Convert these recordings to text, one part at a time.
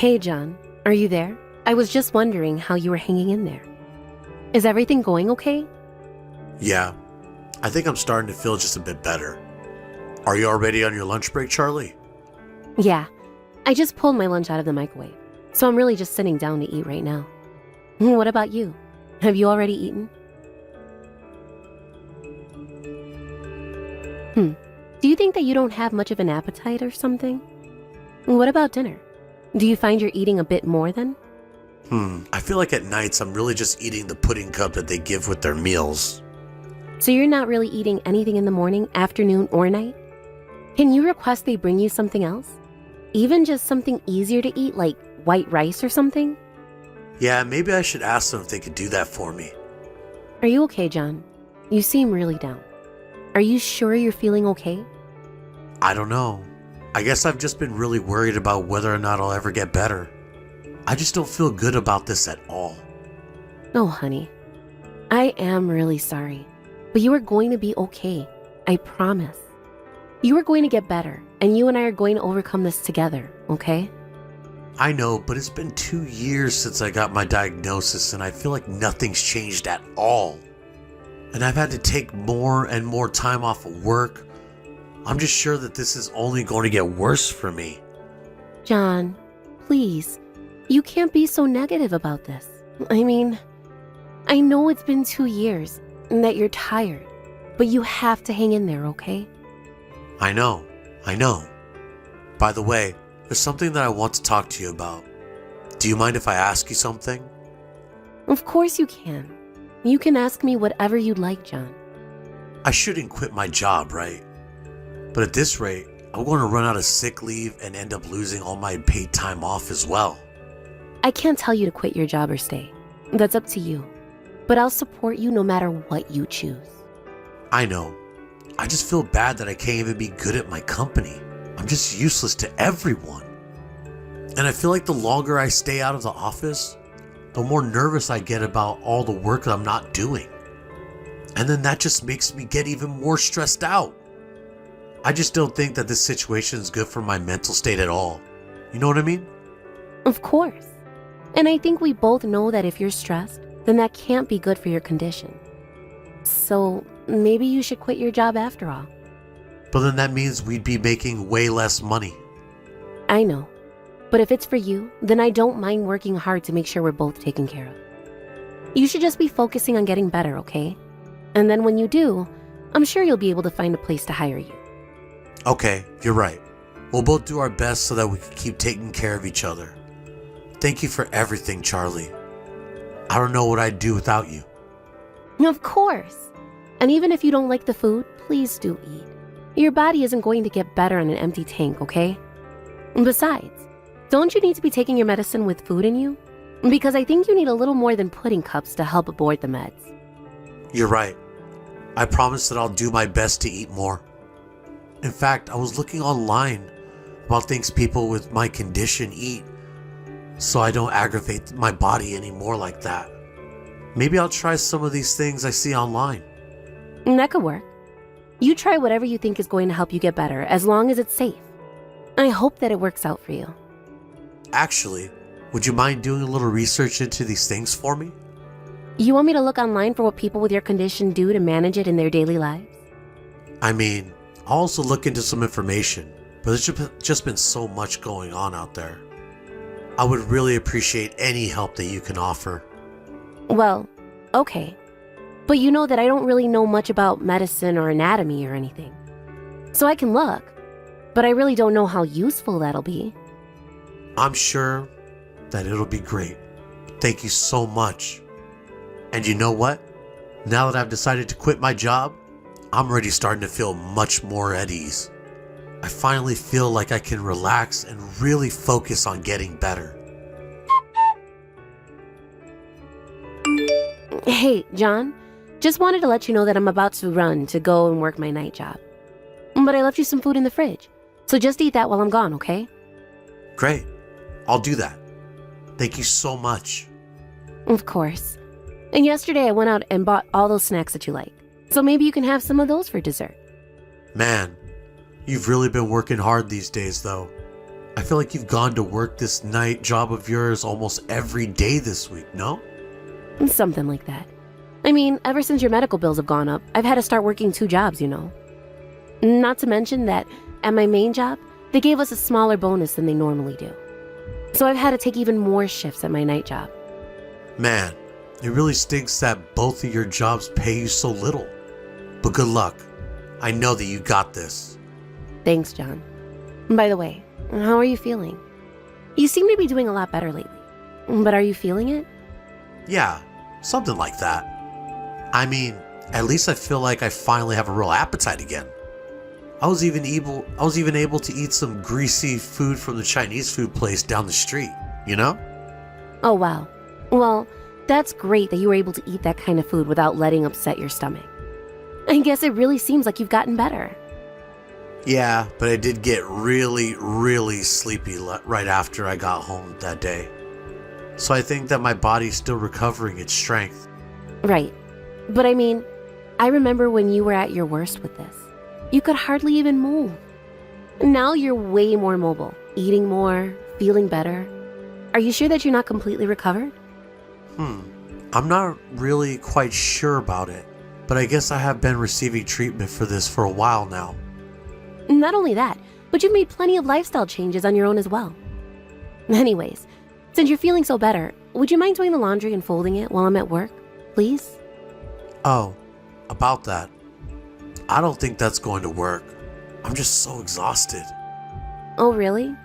Hey, John, are you there? I was just wondering how you were hanging in there. Is everything going okay? Yeah, I think I'm starting to feel just a bit better. Are you already on your lunch break, Charlie? Yeah, I just pulled my lunch out of the microwave, so I'm really just sitting down to eat right now. What about you? Have you already eaten? Do you think that you don't have much of an appetite or something? What about dinner? Do you find you're eating a bit more then? I feel like at nights I'm really just eating the pudding cup that they give with their meals. So you're not really eating anything in the morning, afternoon, or night? Can you request they bring you something else? Even just something easier to eat like white rice or something? Yeah, maybe I should ask them if they could do that for me. Are you okay, John? You seem really down. Are you sure you're feeling okay? I don't know. I guess I've just been really worried about whether or not I'll ever get better. I just don't feel good about this at all. Oh, honey. I am really sorry. But you are going to be okay. I promise. You are going to get better, and you and I are going to overcome this together, okay? I know, but it's been 2 years since I got my diagnosis, and I feel like nothing's changed at all. And I've had to take more and more time off of work. I'm just sure that this is only going to get worse for me. John, please. You can't be so negative about this. I mean, I know it's been 2 years and that you're tired, but you have to hang in there, okay? I know. By the way, there's something that I want to talk to you about. Do you mind if I ask you something? Of course you can. You can ask me whatever you'd like, John. I shouldn't quit my job, right? But at this rate, I'm going to run out of sick leave and end up losing all my paid time off as well. I can't tell you to quit your job or stay. That's up to you. But I'll support you no matter what you choose. I know. I just feel bad that I can't even be good at my company. I'm just useless to everyone. And I feel like the longer I stay out of the office, the more nervous I get about all the work that I'm not doing. And then that just makes me get even more stressed out. I just don't think that this situation is good for my mental state at all. You know what I mean? Of course. And I think we both know that if you're stressed, then that can't be good for your condition. So maybe you should quit your job after all. But then that means we'd be making way less money. I know. But if it's for you, then I don't mind working hard to make sure we're both taken care of. You should just be focusing on getting better, okay? And then when you do, I'm sure you'll be able to find a place to hire you. Okay, you're right. We'll both do our best so that we can keep taking care of each other. Thank you for everything, Charlie. I don't know what I'd do without you. Of course. And even if you don't like the food, please do eat. Your body isn't going to get better on an empty tank, okay? And besides, don't you need to be taking your medicine with food in you? Because I think you need a little more than pudding cups to help aboard the meds. You're right. I promise that I'll do my best to eat more. In fact, I was looking online about things people with my condition eat so I don't aggravate my body anymore like that. Maybe I'll try some of these things I see online. That could work. You try whatever you think is going to help you get better, as long as it's safe. I hope that it works out for you. Actually, would you mind doing a little research into these things for me? You want me to look online for what people with your condition do to manage it in their daily lives? I mean, I'll also look into some information, but there's just been so much going on out there. I would really appreciate any help that you can offer. Well, okay. But you know that I don't really know much about medicine or anatomy or anything. So I can look, but I really don't know how useful that'll be. I'm sure that it'll be great. Thank you so much. And you know what? Now that I've decided to quit my job, I'm already starting to feel much more at ease. I finally feel like I can relax and really focus on getting better. Hey, John. Just wanted to let you know that I'm about to run to go and work my night job. But I left you some food in the fridge, so just eat that while I'm gone, okay? Great. I'll do that. Thank you so much. Of course. And yesterday I went out and bought all those snacks that you like. So maybe you can have some of those for dessert. Man, you've really been working hard these days though. I feel like you've gone to work this night job of yours almost every day this week, no? Something like that. I mean, ever since your medical bills have gone up, I've had to start working 2 jobs, you know. Not to mention that at my main job, they gave us a smaller bonus than they normally do. So I've had to take even more shifts at my night job. Man, it really stinks that both of your jobs pay you so little. But good luck. I know that you got this. Thanks, John. By the way, how are you feeling? You seem to be doing a lot better lately. But are you feeling it? Yeah, something like that. I mean, at least I feel like I finally have a real appetite again. I was even able to eat some greasy food from the Chinese food place down the street, you know? Oh, wow. Well, that's great that you were able to eat that kind of food without letting upset your stomach. I guess it really seems like you've gotten better. Yeah, but I did get really, really sleepy right after I got home that day. So I think that my body's still recovering its strength. Right. But I mean, I remember when you were at your worst with this. You could hardly even move. Now you're way more mobile, eating more, feeling better. Are you sure that you're not completely recovered? I'm not really quite sure about it, but I guess I have been receiving treatment for this for a while now. Not only that, but you've made plenty of lifestyle changes on your own as well. Anyways, since you're feeling so better, would you mind doing the laundry and folding it while I'm at work, please? Oh, about that. I don't think that's going to work. I'm just so exhausted. Oh, really?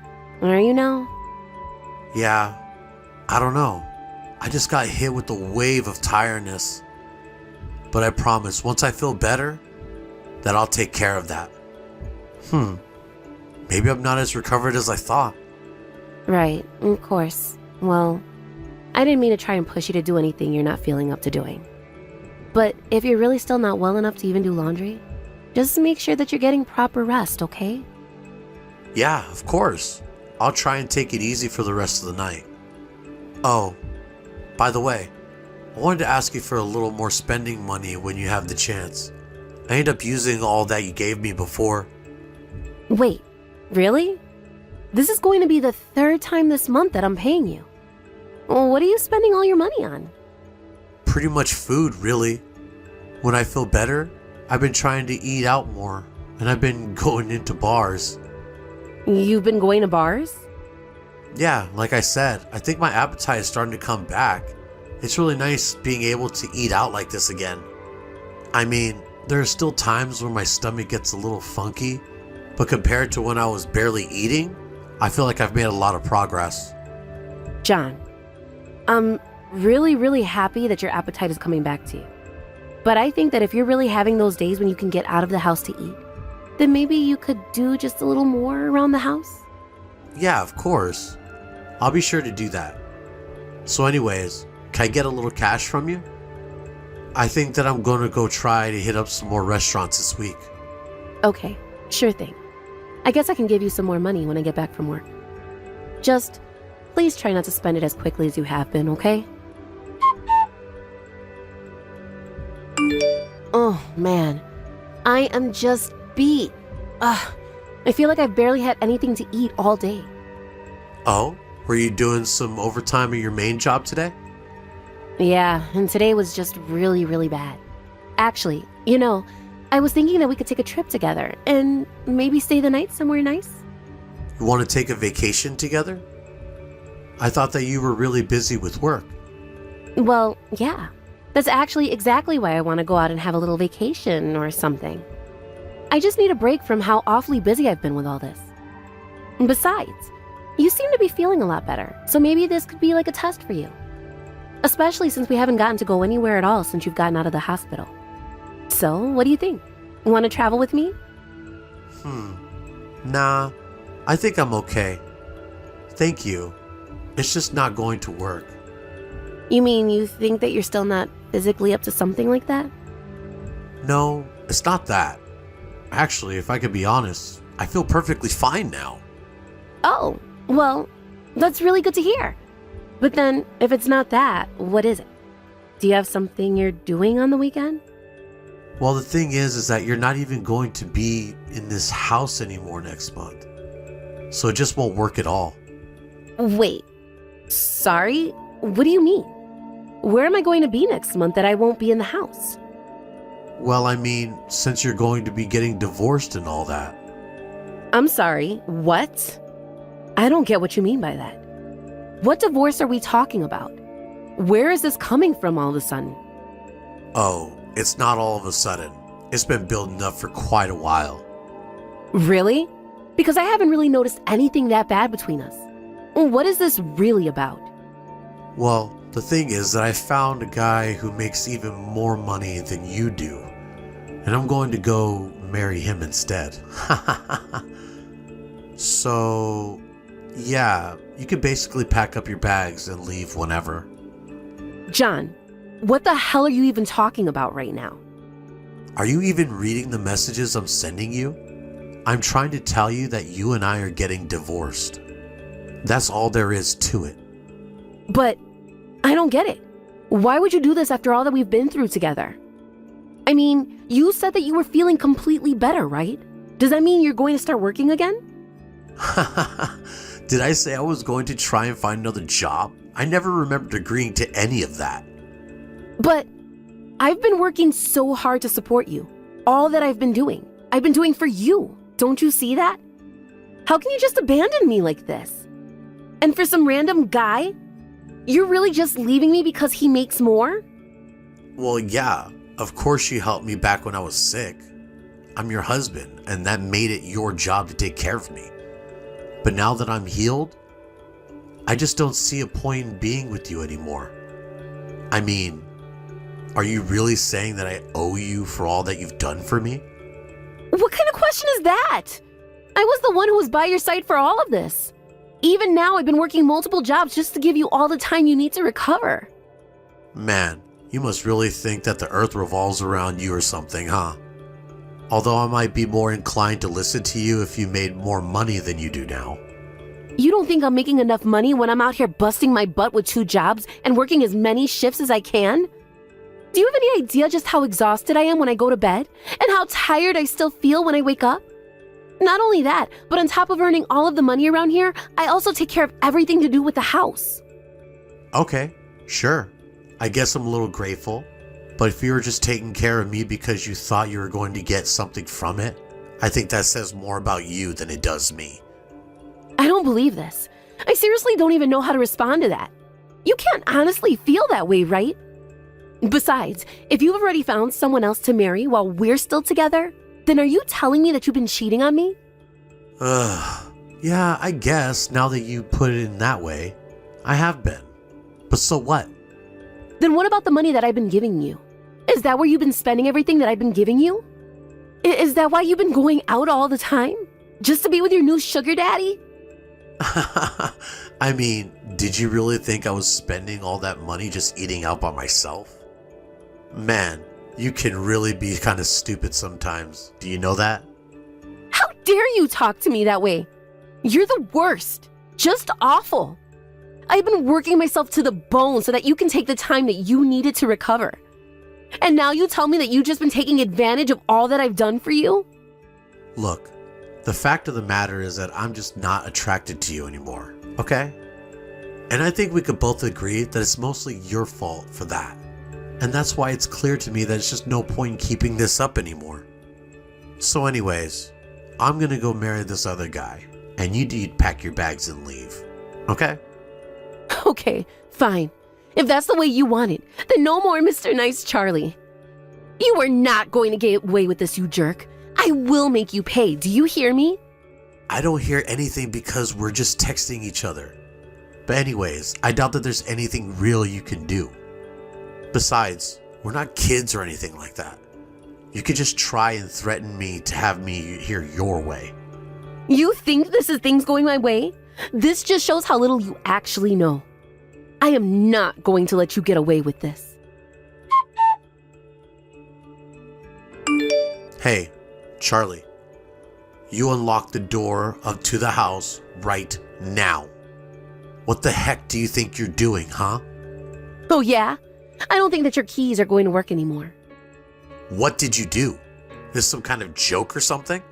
Are you now? Yeah, I don't know. I just got hit with a wave of tiredness. But I promise, once I feel better, that I'll take care of that. Maybe I'm not as recovered as I thought. Right, of course. Well, I didn't mean to try and push you to do anything you're not feeling up to doing. But if you're really still not well enough to even do laundry, just make sure that you're getting proper rest, okay? Yeah, of course. I'll try and take it easy for the rest of the night. Oh, by the way, I wanted to ask you for a little more spending money when you have the chance. I end up using all that you gave me before. Wait, really? This is going to be the 3rd time this month that I'm paying you. Well, what are you spending all your money on? Pretty much food, really. When I feel better, I've been trying to eat out more, and I've been going into bars. You've been going to bars? Yeah, like I said, I think my appetite is starting to come back. It's really nice being able to eat out like this again. I mean, there are still times when my stomach gets a little funky, but compared to when I was barely eating, I feel like I've made a lot of progress. John, I'm really happy that your appetite is coming back to you. But I think that if you're really having those days when you can get out of the house to eat, then maybe you could do just a little more around the house? Yeah, of course. I'll be sure to do that. So anyways, can I get a little cash from you? I think that I'm going to go try to hit up some more restaurants this week. Okay, sure thing. I guess I can give you some more money when I get back from work. Just, please try not to spend it as quickly as you have been, okay? Oh, man. I am just beat. I feel like I've barely had anything to eat all day. Oh? Were you doing some overtime at your main job today? Yeah, and today was just really bad. Actually, you know, I was thinking that we could take a trip together and maybe stay the night somewhere nice. You want to take a vacation together? I thought that you were really busy with work. Well, yeah. That's actually exactly why I want to go out and have a little vacation or something. I just need a break from how awfully busy I've been with all this. Besides, you seem to be feeling a lot better, so maybe this could be like a test for you. Especially since we haven't gotten to go anywhere at all since you've gotten out of the hospital. So, what do you think? Want to travel with me? Nah, I think I'm okay. Thank you. It's just not going to work. You mean you think that you're still not physically up to something like that? No, it's not that. Actually, if I could be honest, I feel perfectly fine now. Oh, well, that's really good to hear. But then, if it's not that, what is it? Do you have something you're doing on the weekend? Well, the thing is that you're not even going to be in this house anymore next month. so it just won't work at all. Wait, sorry? What do you mean? Where am I going to be next month that I won't be in the house? Well, I mean, since you're going to be getting divorced and all that. I'm sorry, what? I don't get what you mean by that. What divorce are we talking about? Where is this coming from all of a sudden? Oh, it's not all of a sudden. It's been building up for quite a while. Really? Because I haven't really noticed anything that bad between us. What is this really about? Well, the thing is that I found a guy who makes even more money than you do, and I'm going to go marry him instead. So, yeah, you could basically pack up your bags and leave whenever. John, what the hell are you even talking about right now? Are you even reading the messages I'm sending you? I'm trying to tell you that you and I are getting divorced. That's all there is to it. But I don't get it. Why would you do this after all that we've been through together? I mean, you said that you were feeling completely better, right? Does that mean you're going to start working again? Did I say I was going to try and find another job? I never remembered agreeing to any of that. But I've been working so hard to support you. All that I've been doing for you. Don't you see that? How can you just abandon me like this? And for some random guy? You're really just leaving me because he makes more? Well, yeah, of course you helped me back when I was sick. I'm your husband, and that made it your job to take care of me. But now that I'm healed, I just don't see a point in being with you anymore. I mean, are you really saying that I owe you for all that you've done for me? What kind of question is that? I was the one who was by your side for all of this. Even now, I've been working multiple jobs just to give you all the time you need to recover. Man, you must really think that the earth revolves around you or something, huh? Although I might be more inclined to listen to you if you made more money than you do now. You don't think I'm making enough money when I'm out here busting my butt with 2 jobs and working as many shifts as I can? Do you have any idea just how exhausted I am when I go to bed? And how tired I still feel when I wake up? Not only that, but on top of earning all of the money around here, I also take care of everything to do with the house. Okay, sure. I guess I'm a little grateful. But if you were just taking care of me because you thought you were going to get something from it, I think that says more about you than it does me. I don't believe this. I seriously don't even know how to respond to that. You can't honestly feel that way, right? Besides, if you've already found someone else to marry while we're still together, then are you telling me that you've been cheating on me? Yeah, I guess now that you put it in that way, I have been. But so what? Then what about the money that I've been giving you? Is that where you've been spending everything that I've been giving you? Is that why you've been going out all the time? Just to be with your new sugar daddy? I mean, did you really think I was spending all that money just eating out by myself? Man, you can really be kind of stupid sometimes. Do you know that? How dare you talk to me that way? You're the worst. Just awful. I've been working myself to the bone so that you can take the time that you needed to recover. And now you tell me that you've just been taking advantage of all that I've done for you? Look, the fact of the matter is that I'm just not attracted to you anymore, okay? And I think we could both agree that it's mostly your fault for that. And that's why it's clear to me that it's just no point in keeping this up anymore. So anyways, I'm gonna go marry this other guy, and you need to pack your bags and leave, okay? Okay, fine. If that's the way you want it, then no more Mr. Nice Charlie. You are not going to get away with this, you jerk. I will make you pay. Do you hear me? I don't hear anything because we're just texting each other. But anyways, I doubt that there's anything real you can do. Besides, we're not kids or anything like that. You could just try and threaten me to have me hear your way. You think this is things going my way? This just shows how little you actually know. I am not going to let you get away with this. Hey, Charlie. You unlock the door to the house right now. What the heck do you think you're doing, huh? Oh yeah? I don't think that your keys are going to work anymore. What did you do? This some kind of joke or something?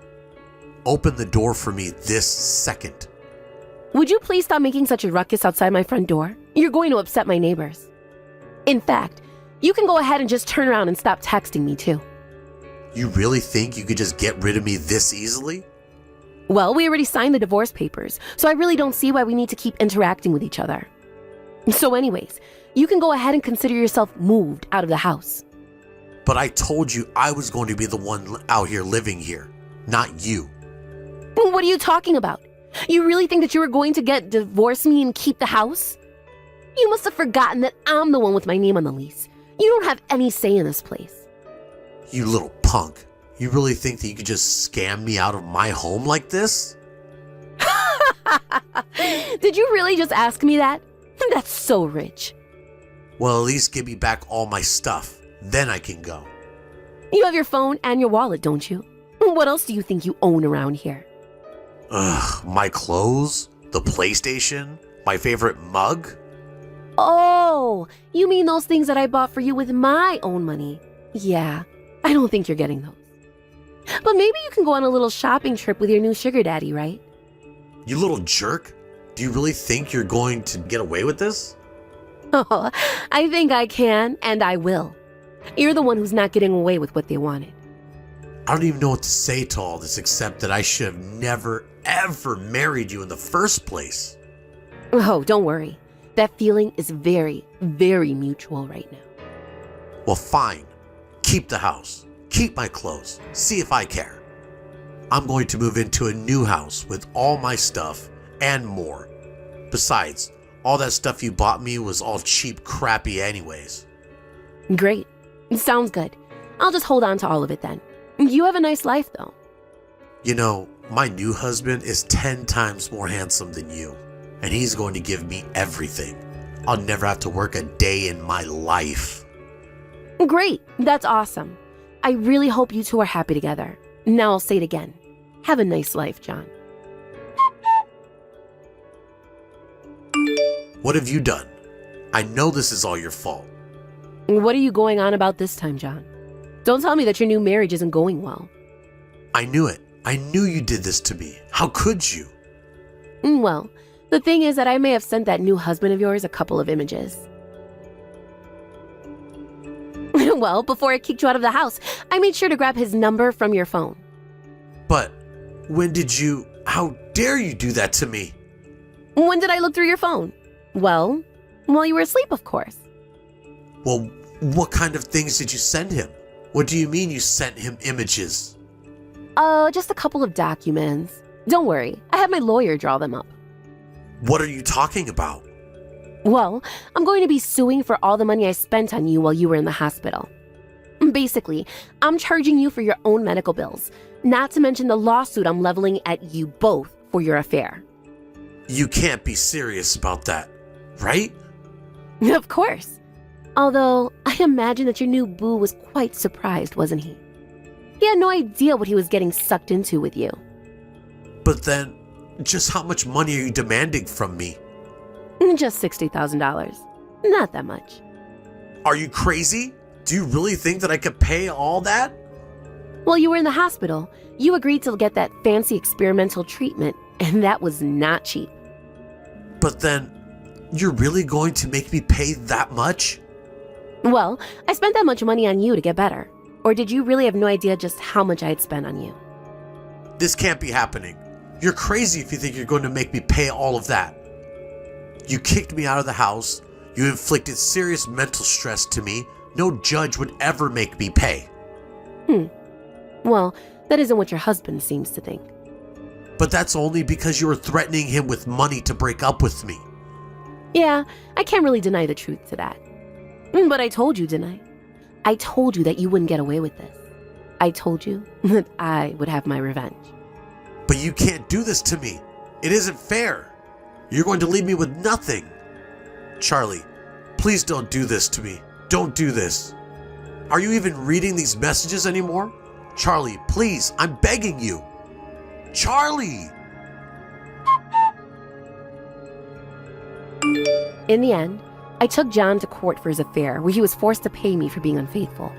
Open the door for me this second. Would you please stop making such a ruckus outside my front door? You're going to upset my neighbors. In fact, you can go ahead and just turn around and stop texting me too. You really think you could just get rid of me this easily? Well, we already signed the divorce papers, so I really don't see why we need to keep interacting with each other. So anyways, you can go ahead and consider yourself moved out of the house. But I told you I was going to be the one out here living here, not you. What are you talking about? You really think that you were going to divorce me and keep the house? You must have forgotten that I'm the one with my name on the lease. You don't have any say in this place. You little punk. You really think that you could just scam me out of my home like this? Did you really just ask me that? That's so rich. Well, at least give me back all my stuff. Then I can go. You have your phone and your wallet, don't you? What else do you think you own around here? Ugh, my clothes, the PlayStation, my favorite mug. Oh, you mean those things that I bought for you with my own money? Yeah, I don't think you're getting those. But maybe you can go on a little shopping trip with your new sugar daddy, right? You little jerk. Do you really think you're going to get away with this? Oh, I think I can, and I will. You're the one who's not getting away with what they wanted. I don't even know what to say to all this except that I should have never, ever married you in the first place. Oh, don't worry. That feeling is very, very mutual right now. Well, fine. Keep the house. Keep my clothes. See if I care. I'm going to move into a new house with all my stuff and more. Besides, all that stuff you bought me was all cheap, crappy anyways. Great. Sounds good. I'll just hold on to all of it then. You have a nice life, though. You know, my new husband is 10 times more handsome than you, and he's going to give me everything. I'll never have to work a day in my life. Great. That's awesome. I really hope you two are happy together. Now I'll say it again. Have a nice life, John. What have you done? I know this is all your fault. What are you going on about this time, John? Don't tell me that your new marriage isn't going well. I knew it. I knew you did this to me. How could you? Well, the thing is that I may have sent that new husband of yours a couple of images. Well, before I kicked you out of the house, I made sure to grab his number from your phone. But when did you... How dare you do that to me? When did I look through your phone? Well, while you were asleep, of course. Well, what kind of things did you send him? What do you mean you sent him images? Just a couple of documents. Don't worry, I had my lawyer draw them up. What are you talking about? Well, I'm going to be suing for all the money I spent on you while you were in the hospital. Basically, I'm charging you for your own medical bills, not to mention the lawsuit I'm leveling at you both for your affair. You can't be serious about that, right? Of course. Although, I imagine that your new boo was quite surprised, wasn't he? He had no idea what he was getting sucked into with you. But then, just how much money are you demanding from me? Just $60,000. Not that much. Are you crazy? Do you really think that I could pay all that? While you were in the hospital, you agreed to get that fancy experimental treatment, and that was not cheap. But then, you're really going to make me pay that much? Well, I spent that much money on you to get better. Or did you really have no idea just how much I had spent on you? This can't be happening. You're crazy if you think you're going to make me pay all of that. You kicked me out of the house. You inflicted serious mental stress to me. No judge would ever make me pay. Well, that isn't what your husband seems to think. But that's only because you were threatening him with money to break up with me. Yeah, I can't really deny the truth to that. But I told you, didn't I? I told you that you wouldn't get away with this. I told you that I would have my revenge. But you can't do this to me. It isn't fair. You're going to leave me with nothing. Charlie, please don't do this to me. Don't do this. Are you even reading these messages anymore? Charlie, please, I'm begging you. Charlie! In the end, I took John to court for his affair, where he was forced to pay me for being unfaithful.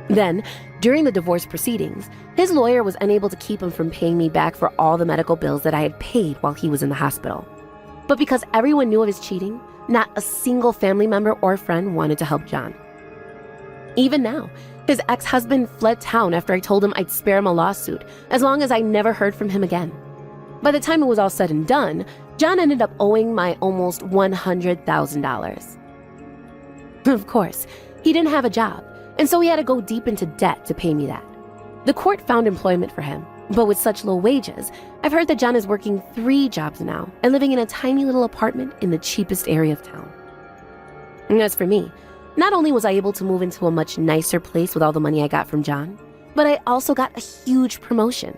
Then, during the divorce proceedings, his lawyer was unable to keep him from paying me back for all the medical bills that I had paid while he was in the hospital. But because everyone knew of his cheating, not a single family member or friend wanted to help John. Even now, his ex-husband fled town after I told him I'd spare him a lawsuit as long as I never heard from him again. By the time it was all said and done, John ended up owing my almost $100,000. Of course, he didn't have a job, and so he had to go deep into debt to pay me that. The court found employment for him, but with such low wages, I've heard that John is working 3 jobs now and living in a tiny little apartment in the cheapest area of town. And as for me, not only was I able to move into a much nicer place with all the money I got from John, but I also got a huge promotion.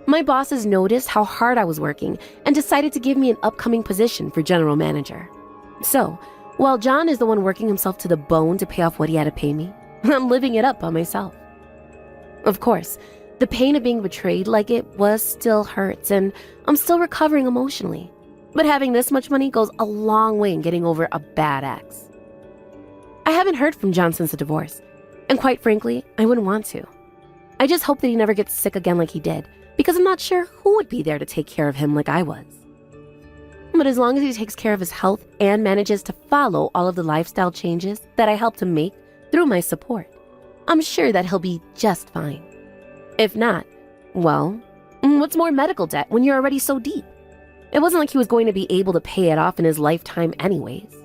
My bosses noticed how hard I was working and decided to give me an upcoming position for general manager. So, while John is the one working himself to the bone to pay off what he had to pay me, I'm living it up by myself. Of course, the pain of being betrayed like it was still hurts, and I'm still recovering emotionally. But having this much money goes a long way in getting over a bad ex. I haven't heard from John since the divorce, and quite frankly, I wouldn't want to. I just hope that he never gets sick again like he did, because I'm not sure who would be there to take care of him like I was. But as long as he takes care of his health and manages to follow all of the lifestyle changes that I helped him make through my support, I'm sure that he'll be just fine. If not, well, what's more medical debt when you're already so deep? It wasn't like he was going to be able to pay it off in his lifetime anyways.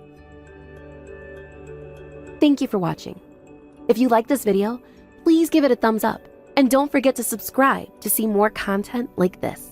Thank you for watching. If you like this video, please give it a thumbs up and don't forget to subscribe to see more content like this.